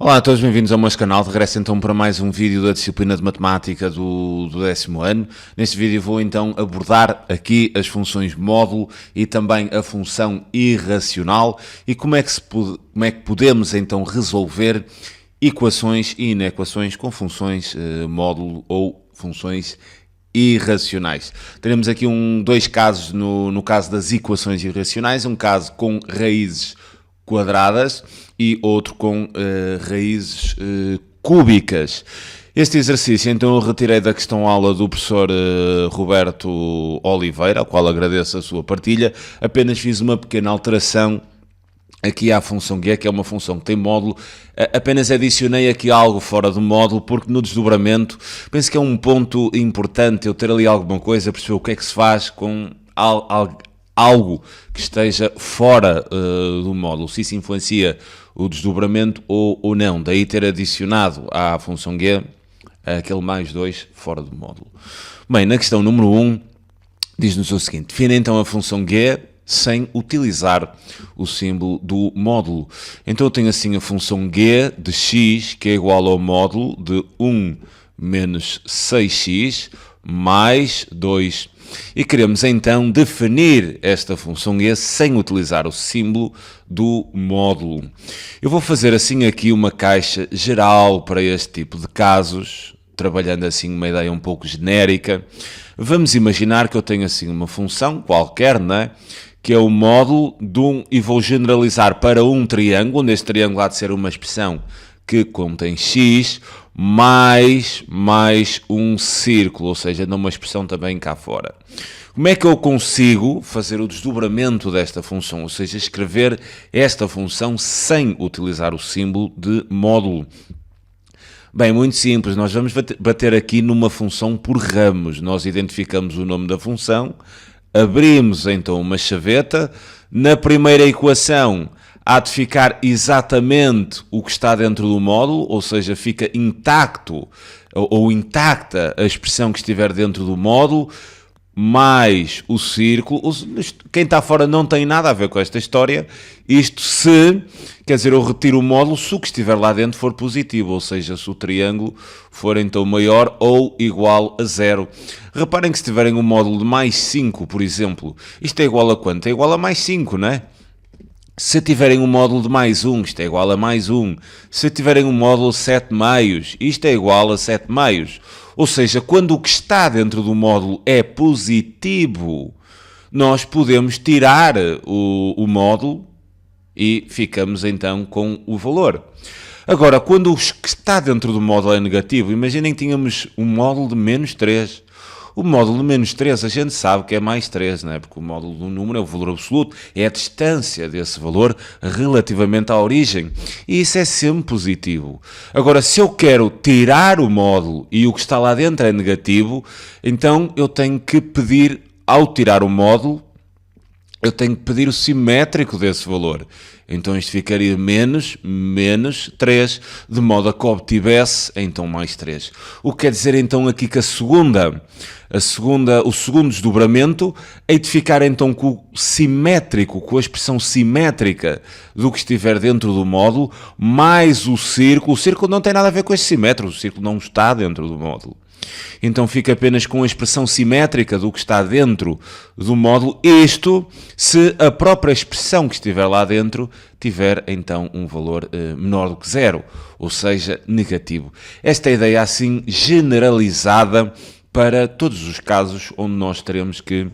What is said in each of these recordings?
Olá a todos, bem-vindos ao meu canal. Regresso então para mais um vídeo da disciplina de Matemática do 10º ano. Neste vídeo vou então abordar aqui as funções módulo e também a função irracional e como é que podemos então resolver equações e inequações com funções módulo ou funções irracionais. Teremos aqui dois casos no caso das equações irracionais, um caso com raízes quadradas e outro com raízes cúbicas. Este exercício então eu retirei da questão-aula do professor Roberto Oliveira, ao qual agradeço a sua partilha. Apenas fiz uma pequena alteração aqui à função g, que é uma função que tem módulo. Apenas adicionei aqui algo fora do módulo, porque no desdobramento penso que é um ponto importante eu ter ali alguma coisa, perceber o que é que se faz com algo que esteja fora do módulo, se isso influencia o desdobramento ou não. Daí ter adicionado à função g aquele mais 2 fora do módulo. Bem, na questão número 1, diz-nos o seguinte: define então a função g sem utilizar o símbolo do módulo. Então eu tenho assim a função g de x, que é igual ao módulo de 1 menos 6x mais 2. E queremos então definir esta função g sem utilizar o símbolo do módulo. Eu vou fazer assim aqui uma caixa geral para este tipo de casos, trabalhando assim uma ideia um pouco genérica. Vamos imaginar que eu tenho assim uma função qualquer, não é? Que é o módulo de e vou generalizar para um triângulo, onde este triângulo há de ser uma expressão que contém x, mais um círculo, ou seja, numa expressão também cá fora. Como é que eu consigo fazer o desdobramento desta função, ou seja, escrever esta função sem utilizar o símbolo de módulo? Bem, muito simples, nós vamos bater aqui numa função por ramos. Nós identificamos o nome da função, abrimos então uma chaveta, na primeira equação há de ficar exatamente o que está dentro do módulo, ou seja, fica intacto ou intacta a expressão que estiver dentro do módulo, mais o círculo. Quem está fora não tem nada a ver com esta história. Isto se, quer dizer, eu retiro o módulo se o que estiver lá dentro for positivo, ou seja, se o triângulo for então maior ou igual a 0. Reparem que se tiverem um módulo de mais 5, por exemplo, isto é igual a quanto? É igual a mais 5, não é? Se tiverem um módulo de mais 1, isto é igual a mais 1. Se tiverem um módulo de 7 meios, isto é igual a 7 meios. Ou seja, quando o que está dentro do módulo é positivo, nós podemos tirar o módulo e ficamos então com o valor. Agora, quando o que está dentro do módulo é negativo, imaginem que tínhamos um módulo de menos 3. O módulo de menos 3 a gente sabe que é mais 3, não é? Porque o módulo do número é o valor absoluto, é a distância desse valor relativamente à origem. E isso é sempre positivo. Agora, se eu quero tirar o módulo e o que está lá dentro é negativo, então eu tenho que pedir, ao tirar o módulo, eu tenho que pedir o simétrico desse valor. Então isto ficaria menos 3, de modo a que obtivesse então mais 3. O que quer dizer então aqui que o segundo desdobramento hei de ficar então com o simétrico, com a expressão simétrica do que estiver dentro do módulo, mais o círculo. O círculo não tem nada a ver com este simétrico, o círculo não está dentro do módulo. Então fica apenas com a expressão simétrica do que está dentro do módulo, isto se a própria expressão que estiver lá dentro tiver então um valor menor do que 0, ou seja, negativo. Esta é a ideia assim generalizada para todos os casos onde nós teremos que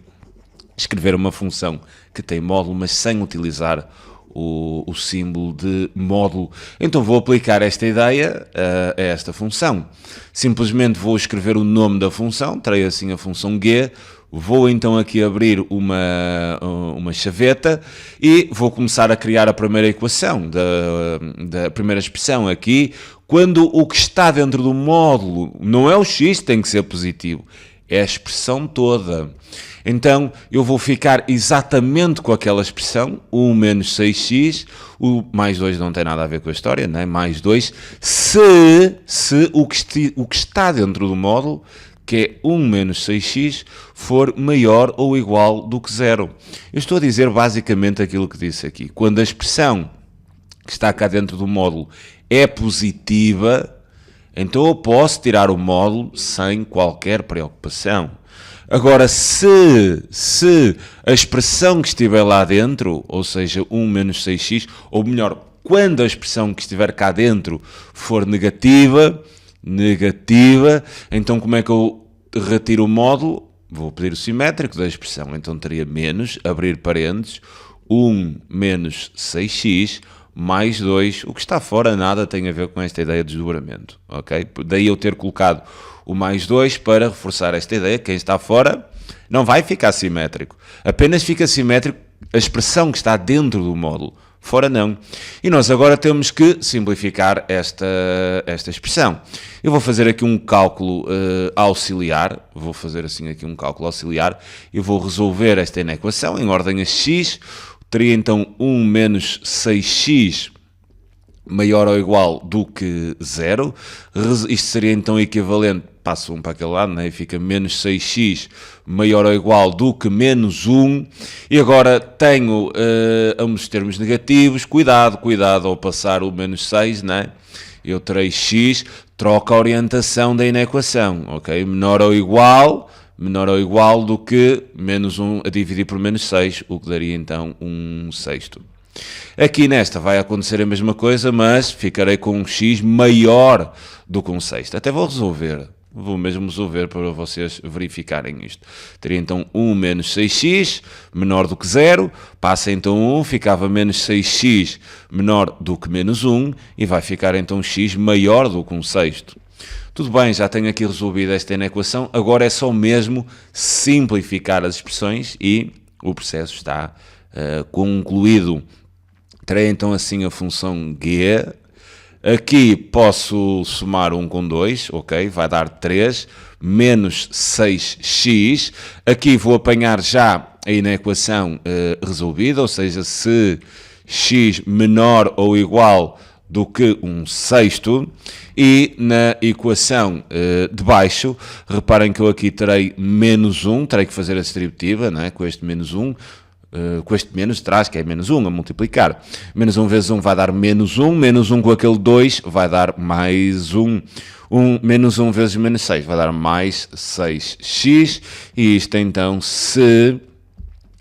escrever uma função que tem módulo, mas sem utilizar o símbolo de módulo. Então vou aplicar esta ideia a esta função. Simplesmente vou escrever o nome da função, terei assim a função g, vou então aqui abrir uma chaveta e vou começar a criar a primeira equação, da primeira expressão aqui, quando o que está dentro do módulo não é o x, tem que ser positivo, é a expressão toda. Então, eu vou ficar exatamente com aquela expressão, 1 menos 6x, o mais 2 não tem nada a ver com a história, não é? Mais 2, se o que está dentro do módulo, que é 1 menos 6x, for maior ou igual do que 0. Eu estou a dizer basicamente aquilo que disse aqui. Quando a expressão que está cá dentro do módulo é positiva, então eu posso tirar o módulo sem qualquer preocupação. Agora, se a expressão que estiver lá dentro, ou seja, 1 menos 6x, ou melhor, quando a expressão que estiver cá dentro for negativa, então como é que eu retiro o módulo? Vou pedir o simétrico da expressão, então teria menos, abrir parênteses, 1 menos 6x mais 2, o que está fora nada tem a ver com esta ideia de desdobramento, ok? Daí eu ter colocado o mais 2 para reforçar esta ideia, quem está fora não vai ficar simétrico, apenas fica simétrico a expressão que está dentro do módulo, fora não. E nós agora temos que simplificar esta expressão. Eu vou fazer aqui um cálculo auxiliar, vou fazer assim aqui um cálculo auxiliar, e vou resolver esta inequação em ordem a x. Teria então 1 menos 6x maior ou igual do que 0. Isto seria então equivalente, passo 1 para aquele lado, né? E fica menos 6x maior ou igual do que menos 1. E agora tenho ambos os termos negativos. Cuidado ao passar o menos 6, né? Eu terei x, troca a orientação da inequação, ok? Menor ou igual do que menos 1 a dividir por menos 6, o que daria então 1/6. Aqui nesta vai acontecer a mesma coisa, mas ficarei com um x maior do que 1/6. Até vou mesmo resolver para vocês verificarem isto. Teria então 1 menos 6x menor do que 0, passa então 1, ficava menos 6x menor do que menos 1, e vai ficar então x maior do que 1/6. Tudo bem, já tenho aqui resolvido esta inequação, agora é só mesmo simplificar as expressões e o processo está concluído. Terei então assim a função g, aqui posso somar 1 com 2, ok, vai dar 3, menos 6x, aqui vou apanhar já a inequação resolvida, ou seja, se x menor ou igual do que 1/6, e na equação de baixo, reparem que eu aqui terei menos 1, terei que fazer a distributiva, né, com este menos 1, com este menos de trás, que é menos 1, a multiplicar. Menos 1 vezes 1 vai dar menos 1, menos 1 com aquele 2 vai dar mais 1. Menos 1 vezes menos 6 vai dar mais 6x, e isto então, se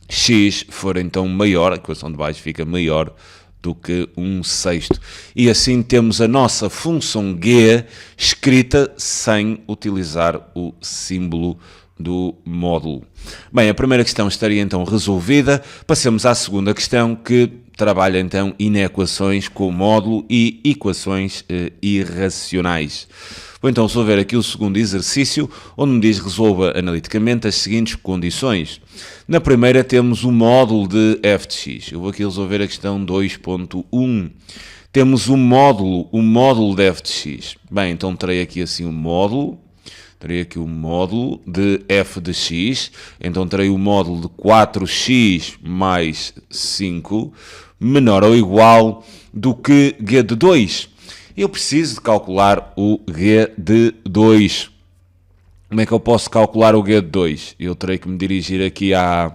x for então maior, a equação de baixo fica maior do que 1/6. E assim temos a nossa função g escrita sem utilizar o símbolo do módulo. Bem, a primeira questão estaria então resolvida. Passemos à segunda questão, que trabalha então inequações com módulo e equações irracionais. Vou então resolver aqui o segundo exercício, onde me diz resolva analiticamente as seguintes condições. Na primeira temos o módulo de f de x. Eu vou aqui resolver a questão 2.1. Temos o módulo de f de x. Bem, então terei aqui assim o módulo. Terei aqui o módulo de f de x. Então terei o módulo de 4x mais 5 menor ou igual do que g de 2. Eu preciso de calcular o g de 2. Como é que eu posso calcular o g de 2? Eu terei que me dirigir aqui à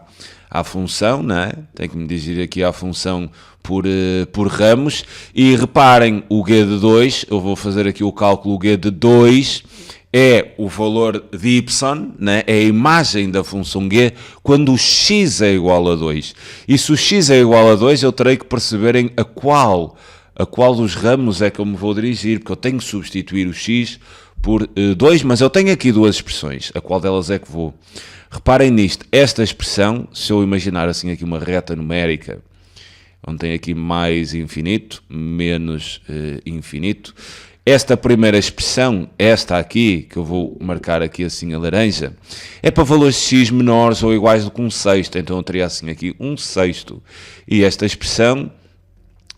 função, né? Tenho que me dirigir aqui à função por ramos. E reparem, o g de 2, eu vou fazer aqui o cálculo, o g de 2 é o valor de y, né? É a imagem da função g quando o x é igual a 2. E se o x é igual a 2, eu terei que perceber a qual dos ramos é que eu me vou dirigir, porque eu tenho que substituir o x por 2, mas eu tenho aqui duas expressões, a qual delas é que vou? Reparem nisto, esta expressão, se eu imaginar assim aqui uma reta numérica, onde tem aqui mais infinito, menos infinito, esta primeira expressão, esta aqui, que eu vou marcar aqui assim a laranja, é para valores de x menores ou iguais do que 1/6, então eu teria assim aqui 1/6, e esta expressão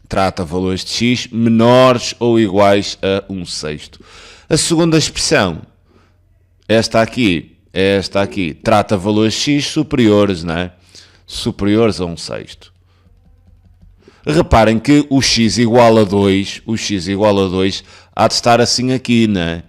trata valores de x menores ou iguais a 1/6. A segunda expressão, esta aqui, trata valores de x superiores, não é? Superiores a 1/6. Reparem que o x igual a 2, há de estar assim aqui, não é?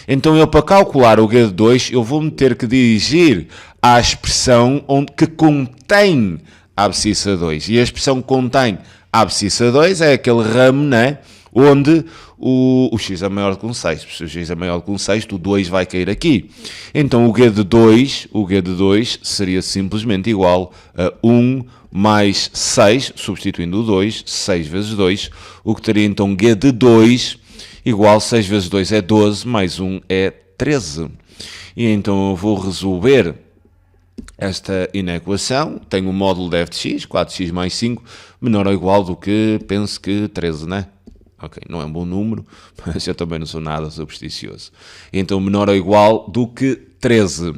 Então eu, para calcular o g de 2, eu vou-me ter que dirigir à expressão que contém a abscissa 2. E a expressão que contém a abscissa 2 é aquele ramo, né? onde o x é maior do que um sexto. Se o x é maior do que um sexto, o 2 vai cair aqui. Então o g de 2 seria simplesmente igual a 1 mais 6, substituindo o 2, 6 vezes 2, o que teria então g de 2 igual 6 vezes 2 é 12, mais 1 é 13. E então eu vou resolver esta inequação. Tenho o módulo de f de x, 4x mais 5, menor ou igual do que, penso que 13, né? Ok, não é um bom número, mas eu também não sou nada supersticioso. Então, menor ou igual do que 13.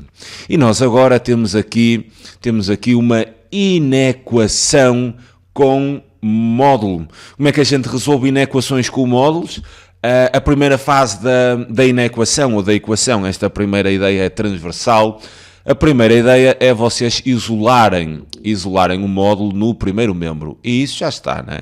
E nós agora temos aqui uma inequação com módulo. Como é que a gente resolve inequações com módulos? A primeira fase da inequação ou da equação, esta primeira ideia é transversal. A primeira ideia é vocês isolarem o módulo no primeiro membro. E isso já está, né?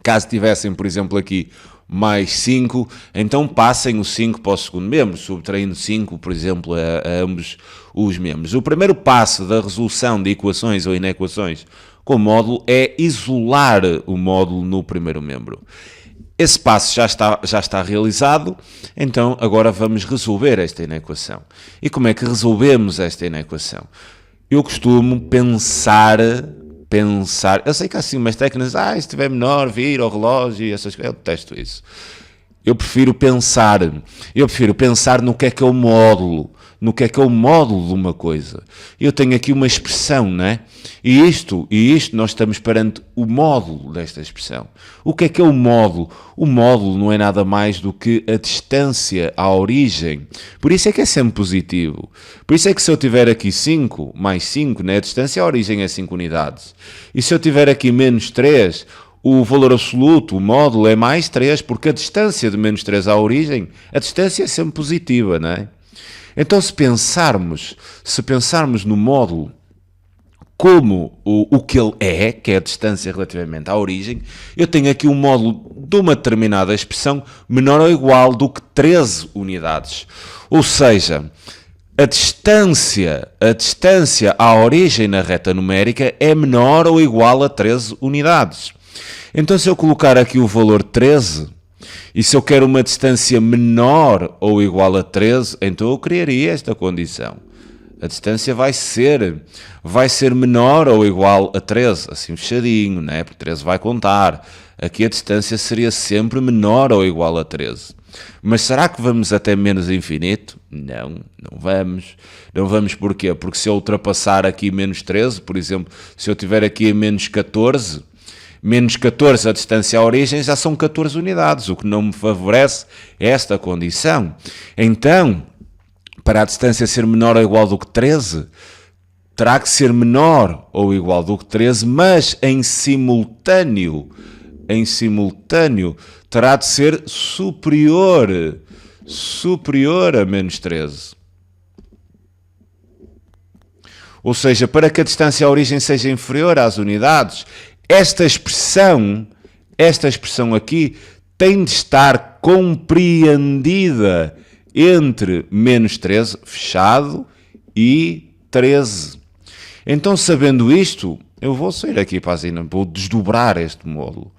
Caso tivessem, por exemplo, aqui mais 5, então passem o 5 para o segundo membro, subtraindo 5, por exemplo, a ambos os membros. O primeiro passo da resolução de equações ou inequações com módulo é isolar o módulo no primeiro membro. Esse passo já está realizado, então agora vamos resolver esta inequação. E como é que resolvemos esta inequação? Eu costumo pensar, eu sei que há assim umas técnicas, se estiver menor, vira o relógio e essas coisas, eu detesto isso. Eu prefiro pensar no que é o módulo, de uma coisa. Eu tenho aqui uma expressão, né? E isto nós estamos perante o módulo desta expressão. O que é o módulo? O módulo não é nada mais do que a distância à origem. Por isso é que é sempre positivo. Por isso é que se eu tiver aqui 5, mais 5, né? A distância à origem é 5 unidades. E se eu tiver aqui menos 3, o valor absoluto, o módulo, é mais 3, porque a distância de menos 3 à origem, a distância é sempre positiva, não é? Então, se pensarmos no módulo como o que ele é, que é a distância relativamente à origem, eu tenho aqui um módulo de uma determinada expressão menor ou igual do que 13 unidades. Ou seja, a distância à origem na reta numérica é menor ou igual a 13 unidades. Então, se eu colocar aqui o valor 13, e se eu quero uma distância menor ou igual a 13, então eu criaria esta condição. A distância vai ser menor ou igual a 13, assim fechadinho, né? Porque 13 vai contar. Aqui a distância seria sempre menor ou igual a 13. Mas será que vamos até menos infinito? Não vamos. Não vamos porquê? Porque se eu ultrapassar aqui menos 13, por exemplo, se eu tiver aqui a menos 14, a distância à origem já são 14 unidades, o que não me favorece esta condição. Então, para a distância ser menor ou igual do que 13, terá que ser menor ou igual do que 13, mas em simultâneo, terá de ser superior a menos 13. Ou seja, para que a distância à origem seja inferior às unidades, esta expressão aqui tem de estar compreendida entre menos 13, fechado, e 13. Então, sabendo isto, eu vou sair aqui para a zina, vou desdobrar este módulo.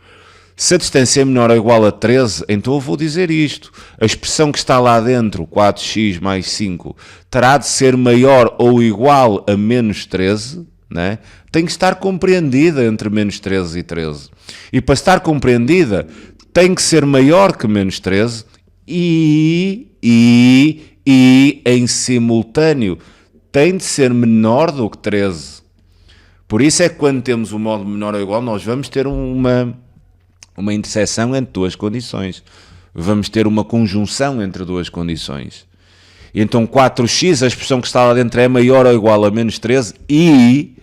Se a distância é menor ou igual a 13, então eu vou dizer isto. A expressão que está lá dentro, 4x mais 5, terá de ser maior ou igual a menos 13, né? Tem que estar compreendida entre menos 13 e 13. E para estar compreendida, tem que ser maior que menos 13 e em simultâneo tem de ser menor do que 13. Por isso é que quando temos um módulo menor ou igual, nós vamos ter uma interseção entre duas condições. Vamos ter uma conjunção entre duas condições. E então 4x, a expressão que está lá dentro é maior ou igual a menos 13 e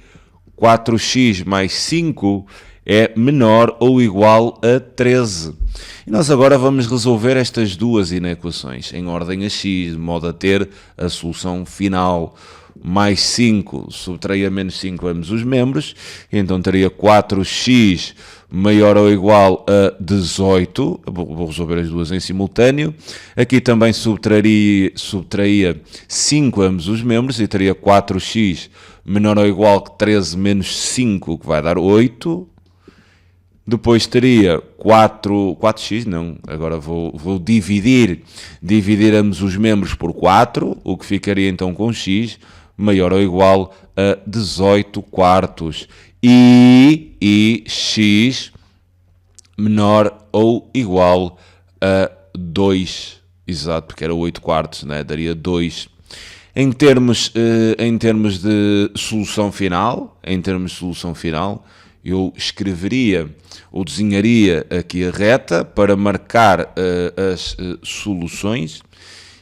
4x mais 5 é menor ou igual a 13. E nós agora vamos resolver estas duas inequações em ordem a x, de modo a ter a solução final. Mais 5 subtrai a menos 5 ambos os membros, então teria 4x maior ou igual a 18, vou resolver as duas em simultâneo. Aqui também subtraía 5 ambos os membros e teria 4x menor ou igual que 13 menos 5, que vai dar 8. Depois teria 4x, não, agora vou dividir ambos os membros por 4, o que ficaria então com x maior ou igual a 18 quartos. E x menor ou igual a 2. Exato, porque era 8 quartos, né? Daria 2. Em termos de solução final, eu escreveria ou desenharia aqui a reta para marcar as soluções.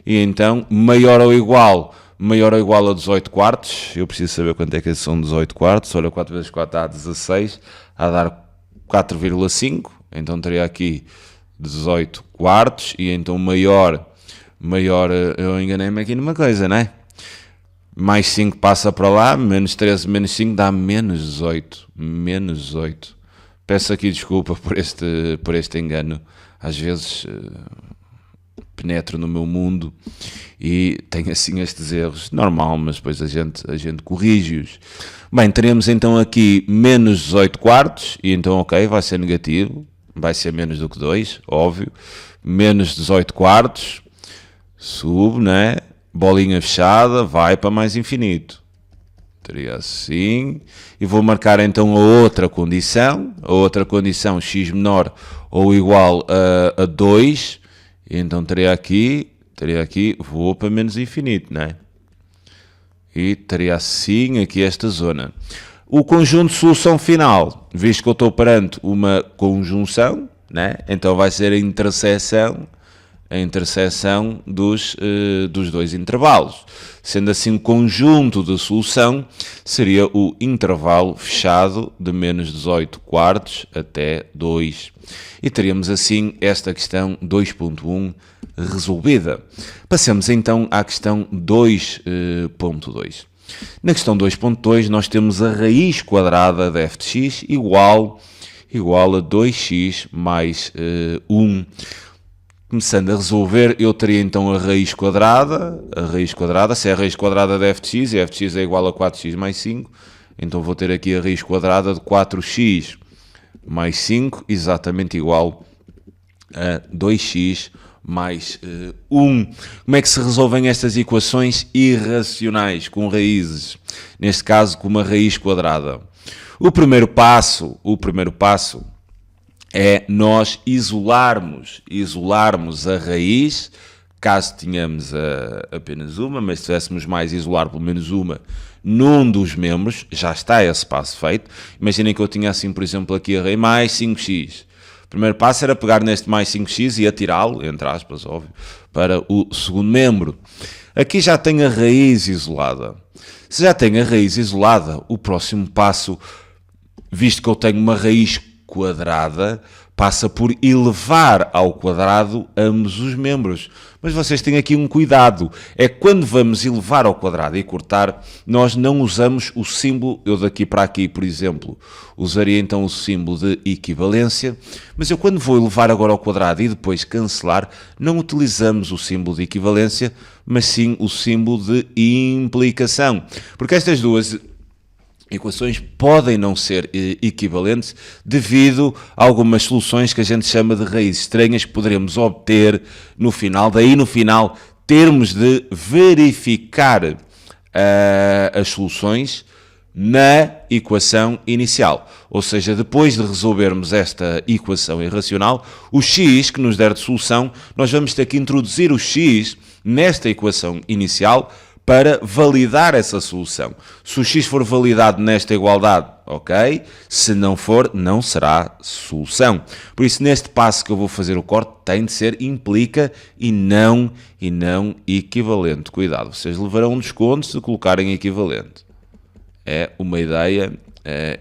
E então, maior ou igual a 18 quartos. Eu preciso saber quanto é que são 18 quartos. Olha, 4 vezes 4 dá 16, a dar 4,5. Então teria aqui 18 quartos. E então maior, eu enganei-me aqui numa coisa, não é? Mais 5 passa para lá, menos 13, menos 5 dá menos 18. Menos 18. Peço aqui desculpa por este engano. Às vezes penetro no meu mundo e tenho assim estes erros. Normal, mas depois a gente corrige-os. Bem, teremos então aqui menos 18 quartos. E então, ok, vai ser negativo. Vai ser menos do que 2, óbvio. Menos 18 quartos. Subo, né? Bolinha fechada, vai para mais infinito. Teria assim. E vou marcar então a outra condição. A outra condição, x menor ou igual a 2. E então teria aqui, vou para menos infinito, né? E teria assim aqui esta zona. O conjunto de solução final, visto que eu estou perante uma conjunção, né? Então vai ser a interseção dos dois intervalos. Sendo assim, o conjunto de solução seria o intervalo fechado de menos 18 quartos até 2. E teríamos assim esta questão 2.1 resolvida. Passamos então à questão 2.2. Na questão 2.2 nós temos a raiz quadrada de f de x igual a 2x mais 1. Começando a resolver, eu teria então a raiz quadrada, se é a raiz quadrada de f de x, e f de x é igual a 4x mais 5, então vou ter aqui a raiz quadrada de 4x mais 5, exatamente igual a 2x mais 1. Como é que se resolvem estas equações irracionais com raízes? Neste caso, com uma raiz quadrada. O primeiro passo é nós isolarmos a raiz, caso tenhamos apenas uma, mas se tivéssemos mais, isolar pelo menos uma num dos membros, já está esse passo feito. Imaginem que eu tinha assim, por exemplo, aqui a raiz mais 5x. O primeiro passo era pegar neste mais 5x e atirá-lo, entre aspas, óbvio, para o segundo membro. Aqui já tenho a raiz isolada. Se já tenho a raiz isolada, o próximo passo, visto que eu tenho uma raiz quadrada, passa por elevar ao quadrado ambos os membros. Mas vocês têm aqui um cuidado, é que quando vamos elevar ao quadrado e cortar, nós não usamos o símbolo, eu daqui para aqui, por exemplo, usaria então o símbolo de equivalência, mas eu quando vou elevar agora ao quadrado e depois cancelar, não utilizamos o símbolo de equivalência, mas sim o símbolo de implicação, porque estas duas equações podem não ser equivalentes devido a algumas soluções que a gente chama de raízes estranhas que poderemos obter no final. Daí no final termos de verificar as soluções na equação inicial. Ou seja, depois de resolvermos esta equação irracional, o x que nos der de solução, nós vamos ter que introduzir o x nesta equação inicial para validar essa solução. Se o x for validado nesta igualdade, ok. Se não for, não será solução. Por isso, neste passo que eu vou fazer o corte, tem de ser implica e não equivalente. Cuidado, vocês levarão um desconto se colocarem equivalente. É uma ideia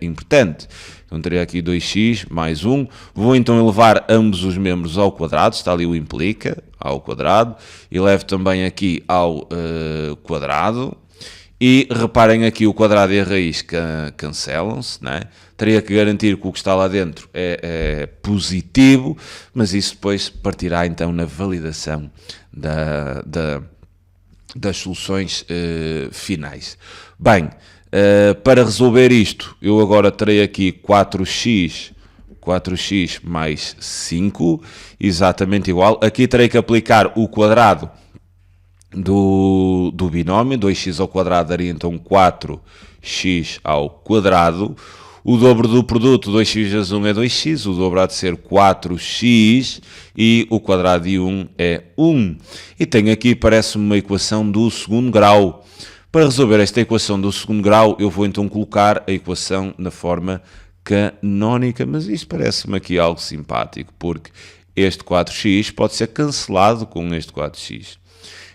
importante. Então teria aqui 2x mais 1. Vou então elevar ambos os membros ao quadrado. Está ali o implica, ao quadrado. E levo também aqui ao quadrado. E reparem aqui o quadrado e a raiz cancelam-se, né? Teria que garantir que o que está lá dentro é positivo, mas isso depois partirá então na validação das soluções finais. Bem, para resolver isto, eu agora terei aqui 4x 4x mais 5, exatamente igual. Aqui terei que aplicar o quadrado do binómio, 2x ao quadrado daria então 4x ao quadrado. O dobro do produto, 2x vezes 1 é 2x, o dobro há de ser 4x e o quadrado de 1 é 1. E tenho aqui, parece-me, uma equação do segundo grau. Para resolver esta equação do segundo grau, eu vou então colocar a equação na forma canónica, mas isto parece-me aqui algo simpático, porque este 4x pode ser cancelado com este 4x.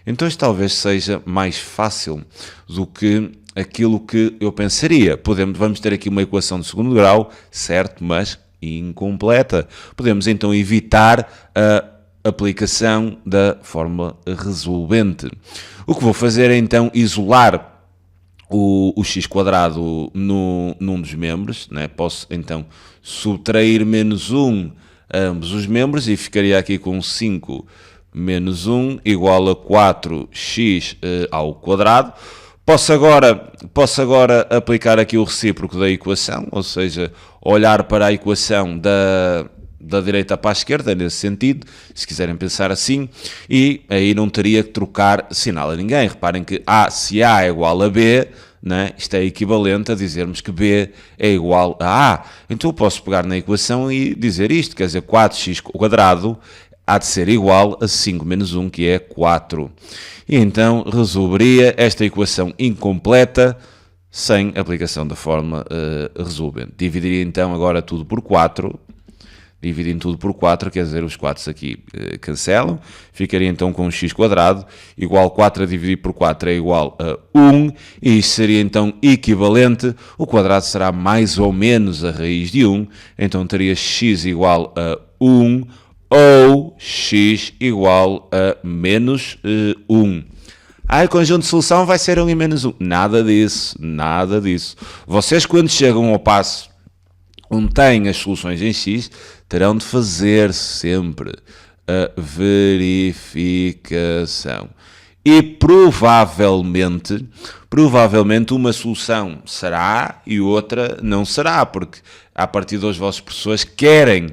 Então isto talvez seja mais fácil do que aquilo que eu pensaria. Vamos ter aqui uma equação de segundo grau, certo, mas incompleta. Podemos então evitar a aplicação da fórmula resolvente. O que vou fazer é então isolar o x quadrado num dos membros, né? Posso então subtrair menos 1 a ambos os membros e ficaria aqui com 5 menos 1 igual a 4x ao quadrado. Posso agora aplicar aqui o recíproco da equação, ou seja, olhar para a equação da direita para a esquerda, nesse sentido, se quiserem pensar assim, e aí não teria que trocar sinal a ninguém. Reparem que se A é igual a B, né, isto é equivalente a dizermos que B é igual a A. Então eu posso pegar na equação e dizer isto, quer dizer, 4x quadrado há de ser igual a 5 menos 1, que é 4. E então resolveria esta equação incompleta sem aplicação da fórmula resolvente. Dividiria então agora tudo por 4. Dividindo tudo por 4, quer dizer, os 4 aqui cancelam. Ficaria então com x quadrado igual 4 a dividir por 4 é igual a 1. E isto seria então equivalente. O quadrado será mais ou menos a raiz de 1. Então teria x igual a 1 ou x igual a menos 1. O conjunto de solução vai ser 1 e menos 1. Nada disso, nada disso. Vocês, quando chegam ao passo onde têm as soluções em x, terão de fazer sempre a verificação. E provavelmente uma solução será e outra não será, porque a partir dos vossos professores querem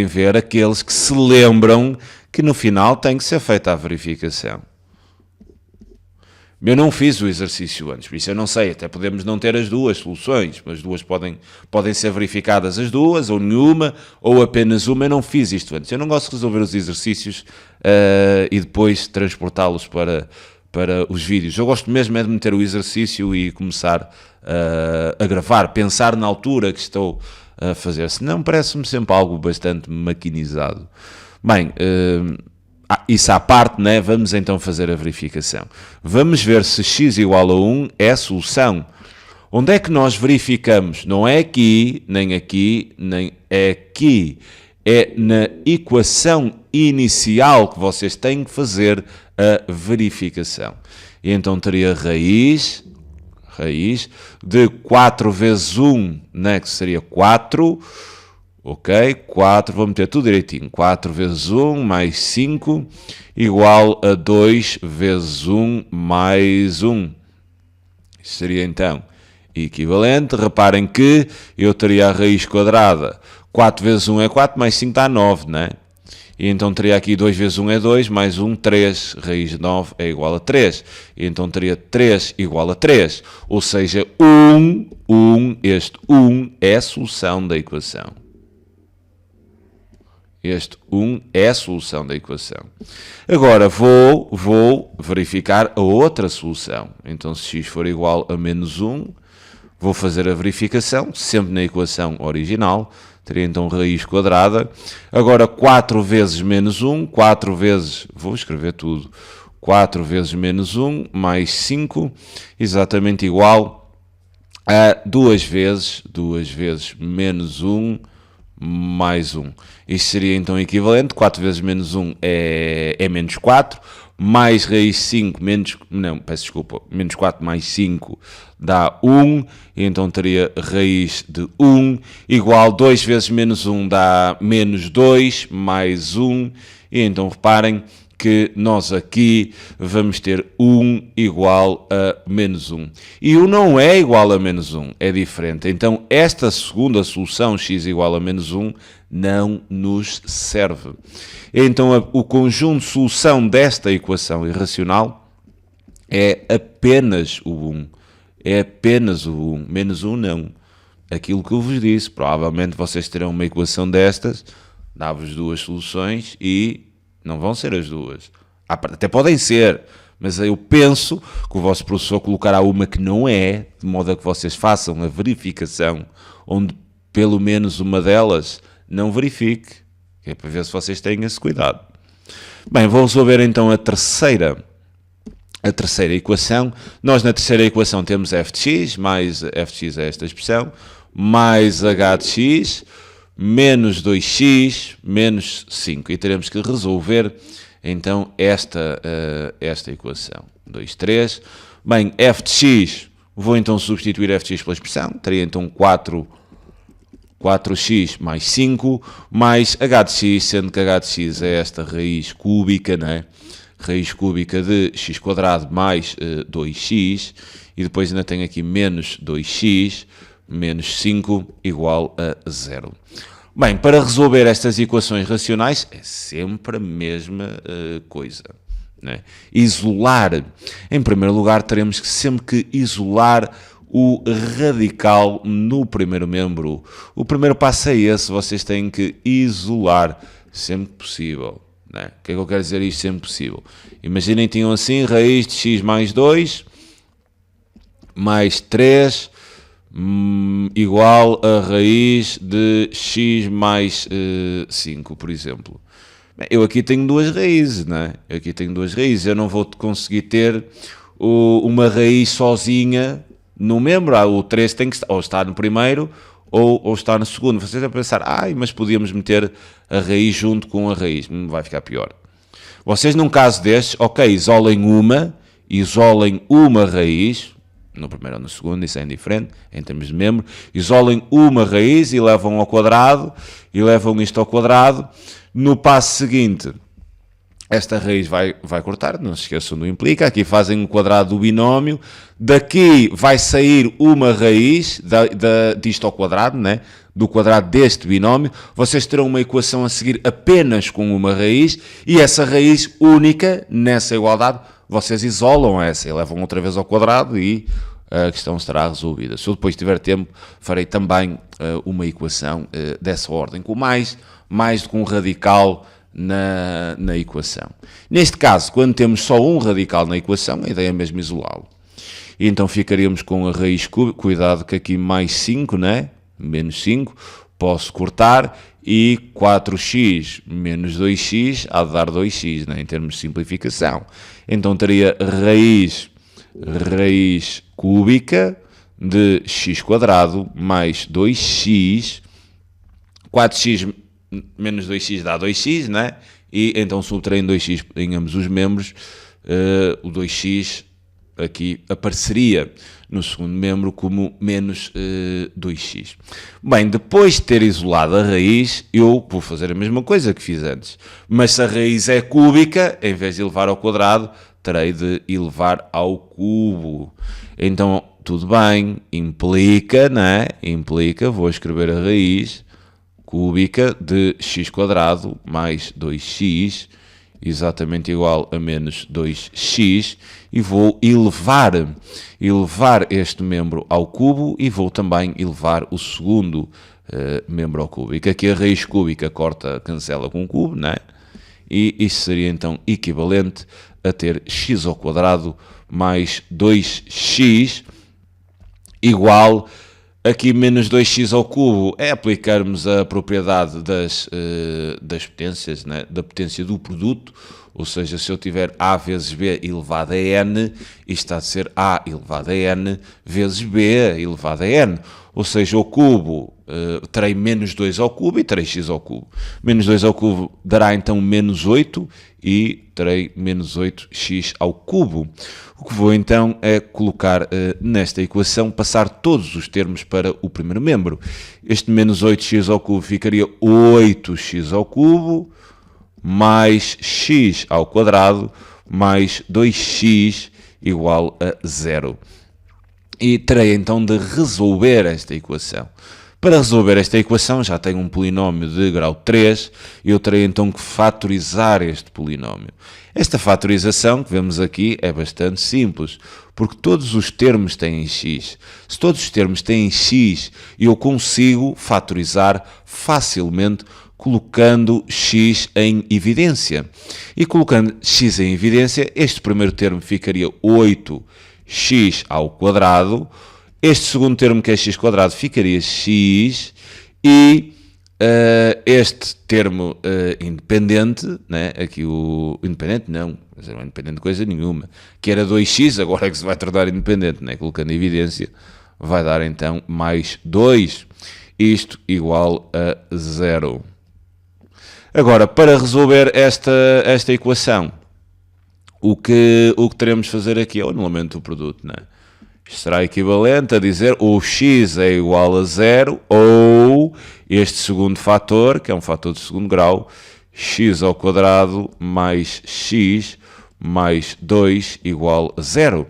ver aqueles que se lembram que no final tem que ser feita a verificação. Eu não fiz o exercício antes, por isso eu não sei, até podemos não ter as duas soluções, mas as duas podem ser verificadas as duas, ou nenhuma, ou apenas uma. Eu não fiz isto antes. Eu não gosto de resolver os exercícios e depois transportá-los para os vídeos. Eu gosto mesmo é de meter o exercício e começar a gravar, pensar na altura que estou a fazer. Senão parece-me sempre algo bastante maquinizado. Bem, isso à parte, né? Vamos então fazer a verificação. Vamos ver se x igual a 1 é a solução. Onde é que nós verificamos? Não é aqui, nem aqui, nem é aqui. É na equação inicial que vocês têm que fazer a verificação. E então teria raiz de 4 vezes 1, né? Que seria 4. Ok, 4, vou meter tudo direitinho. 4 vezes 1 mais 5 igual a 2 vezes 1 mais 1. Isto seria então equivalente. Reparem que eu teria a raiz quadrada. 4 vezes 1 é 4, mais 5 dá 9, né? E então teria aqui 2 vezes 1 é 2, mais 1, 3. Raiz de 9 é igual a 3. E então teria 3 igual a 3. Ou seja, este 1 é a solução da equação. Este 1 é a solução da equação. Agora vou verificar a outra solução. Então, se x for igual a menos 1, vou fazer a verificação, sempre na equação original. Teria então raiz quadrada. Agora, 4 vezes menos 1, 4 vezes, vou escrever tudo, 4 vezes menos 1, mais 5, exatamente igual a 2 vezes menos 1, mais 1. Isto seria então equivalente. 4 vezes menos 1 é menos 4, mais raiz 5, menos 4 mais 5 dá 1, e então teria raiz de 1, igual 2 vezes menos 1 dá menos 2, mais 1, e então reparem que nós aqui vamos ter 1 igual a menos 1. E 1 não é igual a menos 1, é diferente. Então, esta segunda solução, x igual a menos 1, não nos serve. Então, o conjunto de solução desta equação irracional é apenas o 1. É apenas o 1. Menos 1 não. Aquilo que eu vos disse, provavelmente vocês terão uma equação destas, dá-vos duas soluções e não vão ser as duas. Até podem ser, mas eu penso que o vosso professor colocará uma que não é, de modo a que vocês façam a verificação, onde pelo menos uma delas não verifique, que é para ver se vocês têm esse cuidado. Bem, vou resolver então a terceira equação. Nós na terceira equação temos f de x, mais f de x é esta expressão, mais h de x, menos 2x, menos 5. E teremos que resolver, então, esta equação. 2, 3. Bem, f de x, vou então substituir f de x pela expressão. Teria então 4x mais 5, mais h de x, sendo que h de x é esta raiz cúbica, não é? Raiz cúbica de x² mais 2x. E depois ainda tenho aqui menos 2x, menos 5, igual a 0. Bem, para resolver estas equações racionais é sempre a mesma coisa, né? Isolar. Em primeiro lugar, teremos que sempre isolar o radical no primeiro membro. O primeiro passo é esse, vocês têm que isolar sempre possível, né? O que é que eu quero dizer isto sempre possível? Imaginem que tinham assim, raiz de x mais 2, mais 3, igual a raiz de x mais 5, por exemplo. Bem, eu aqui tenho duas raízes, não é? Eu não vou conseguir ter uma raiz sozinha no membro. O 3 tem que ou estar no primeiro ou estar no segundo. Vocês vão pensar, mas podíamos meter a raiz junto com a raiz. Vai ficar pior. Vocês, num caso destes, isolem uma raiz, no primeiro ou no segundo, isso é indiferente, em termos de membro, isolem uma raiz e levam ao quadrado, e levam isto ao quadrado. No passo seguinte, esta raiz vai cortar, não se esqueçam do implica, aqui fazem o quadrado do binómio, daqui vai sair uma raiz disto ao quadrado, né? Do quadrado deste binómio, vocês terão uma equação a seguir apenas com uma raiz, e essa raiz única, nessa igualdade, vocês isolam essa e levam outra vez ao quadrado e a questão estará resolvida. Se eu depois tiver tempo, farei também uma equação dessa ordem, com mais do que um radical na equação. Neste caso, quando temos só um radical na equação, a ideia é mesmo isolá-lo. E então ficaríamos com a raiz cúbica, cuidado que aqui mais 5, né? Menos 5, posso cortar, e 4x menos 2x há de dar 2x, né? Em termos de simplificação. Então teria raiz cúbica de x² mais 2x, 4x menos 2x dá 2x, né? E então subtraem 2x em ambos os membros, o 2x aqui apareceria no segundo membro como menos 2x. Bem, depois de ter isolado a raiz, eu vou fazer a mesma coisa que fiz antes. Mas se a raiz é cúbica, em vez de elevar ao quadrado, terei de elevar ao cubo. Então, tudo bem, implica, né? Implica, vou escrever a raiz cúbica de x² mais 2x, exatamente igual a menos 2x, e vou elevar este membro ao cubo e vou também elevar o segundo membro ao cubo. E que aqui a raiz cúbica cancela com o cubo, né? E isso seria então equivalente a ter x² mais 2x igual, aqui menos 2x ao cubo é aplicarmos a propriedade das potências, né? Da potência do produto, ou seja, se eu tiver a vezes b elevado a n, isto está a ser a elevado a n vezes b elevado a n, ou seja, o cubo terei menos 2 ao cubo e terei x ao cubo. Menos 2 ao cubo dará então menos 8 e terei menos 8x ao cubo. O que vou então é colocar nesta equação, passar todos os termos para o primeiro membro. Este menos 8x ao cubo ficaria 8x ao cubo, mais x ao quadrado mais 2x igual a 0. E terei então de resolver esta equação. Para resolver esta equação, já tenho um polinómio de grau 3, e eu terei então que fatorizar este polinómio. Esta fatorização que vemos aqui é bastante simples, porque todos os termos têm x. Se todos os termos têm x, eu consigo fatorizar facilmente colocando x em evidência. E colocando x em evidência, este primeiro termo ficaria 8x ao quadrado. Este segundo termo, que é x quadrado, ficaria x, e este termo independente, né? Aqui o independente não é independente de coisa nenhuma, que era 2x, agora é que se vai tornar independente, né? Colocando em evidência, vai dar então mais 2, isto igual a 0. Agora, para resolver esta equação, o que teremos de fazer aqui é o anulamento do produto, né? Isto será equivalente a dizer ou x é igual a 0 ou este segundo fator, que é um fator de segundo grau, x ao quadrado mais x mais 2 igual a 0.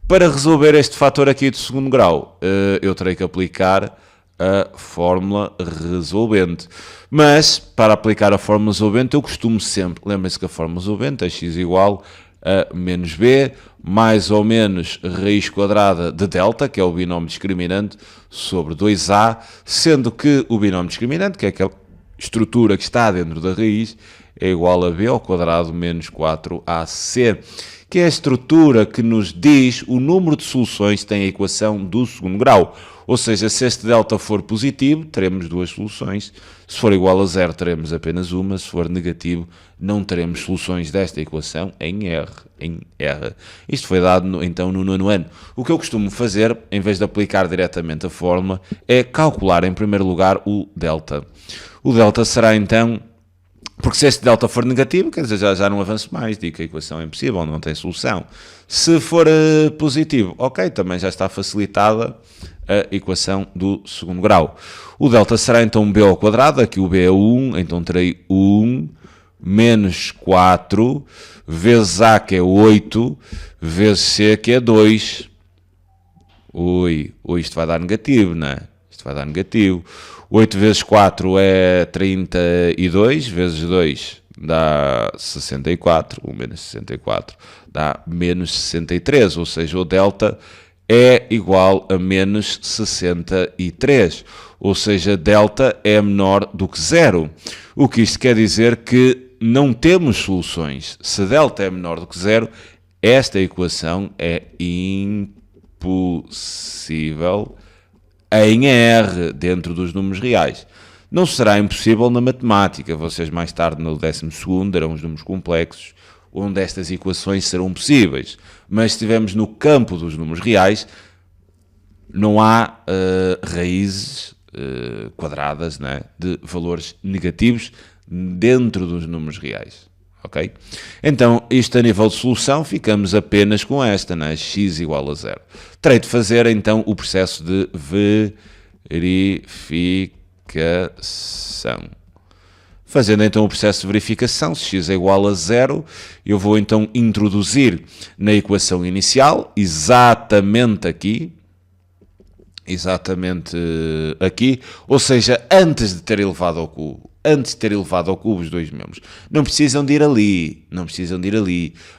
Para resolver este fator aqui de segundo grau, eu terei que aplicar a fórmula resolvente. Mas, para aplicar a fórmula resolvente, eu costumo sempre, lembrem-se que a fórmula resolvente é x igual a menos b, mais ou menos raiz quadrada de delta, que é o binómio discriminante, sobre 2a, sendo que o binómio discriminante, que é aquela estrutura que está dentro da raiz, é igual a b ao quadrado menos 4ac, que é a estrutura que nos diz o número de soluções que tem a equação do segundo grau. Ou seja, se este delta for positivo, teremos duas soluções. Se for igual a 0, teremos apenas uma. Se for negativo, não teremos soluções desta equação em R. Isto foi dado, então, no 9º ano. O que eu costumo fazer, em vez de aplicar diretamente a fórmula, é calcular, em primeiro lugar, o delta. O delta será, então... Porque se este delta for negativo, quer dizer, já não avanço mais, digo que a equação é impossível, não tem solução. Se for positivo, ok, também já está facilitada a equação do segundo grau. O delta será então b ao quadrado, aqui o b é 1, então terei 1 menos 4, vezes a, que é 8, vezes c, que é 2. Isto vai dar negativo, não é? Isto vai dar negativo. 8 vezes 4 é 32, vezes 2 dá 64, 1 menos 64 dá menos 63, ou seja, o delta é igual a menos 63, ou seja, delta é menor do que 0. O que isto quer dizer que não temos soluções. Se delta é menor do que 0, esta equação é impossível em R, dentro dos números reais. Não será impossível na matemática. Vocês mais tarde, no 12º, darão os números complexos, onde estas equações serão possíveis. Mas se estivermos no campo dos números reais, não há raízes quadradas, né, de valores negativos dentro dos números reais. Ok? Então, isto a nível de solução, ficamos apenas com esta, né? X igual a 0. Terei de fazer, então, o processo de verificação. Fazendo, então, o processo de verificação, se x é igual a 0, eu vou, então, introduzir na equação inicial, exatamente aqui, ou seja, antes de ter elevado ao cubo. Antes de ter elevado ao cubo os dois membros. Não precisam de ir ali.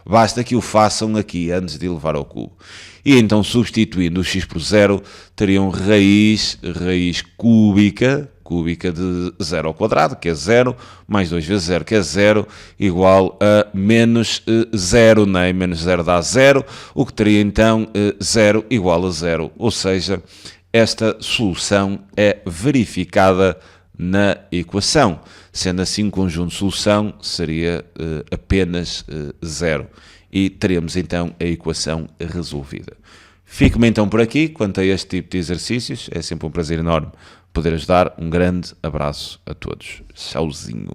Basta que o façam aqui, antes de elevar ao cubo. E então, substituindo o x por 0, teriam raiz cúbica de 0 ao quadrado, que é 0, mais 2 vezes 0, que é 0, igual a menos 0, né? Menos 0 dá 0, o que teria então 0 igual a 0. Ou seja, esta solução é verificada na equação. Sendo assim, o conjunto de solução seria apenas 0. E teremos então a equação resolvida. Fico-me então por aqui quanto a este tipo de exercícios. É sempre um prazer enorme poder ajudar. Um grande abraço a todos. Tchauzinho.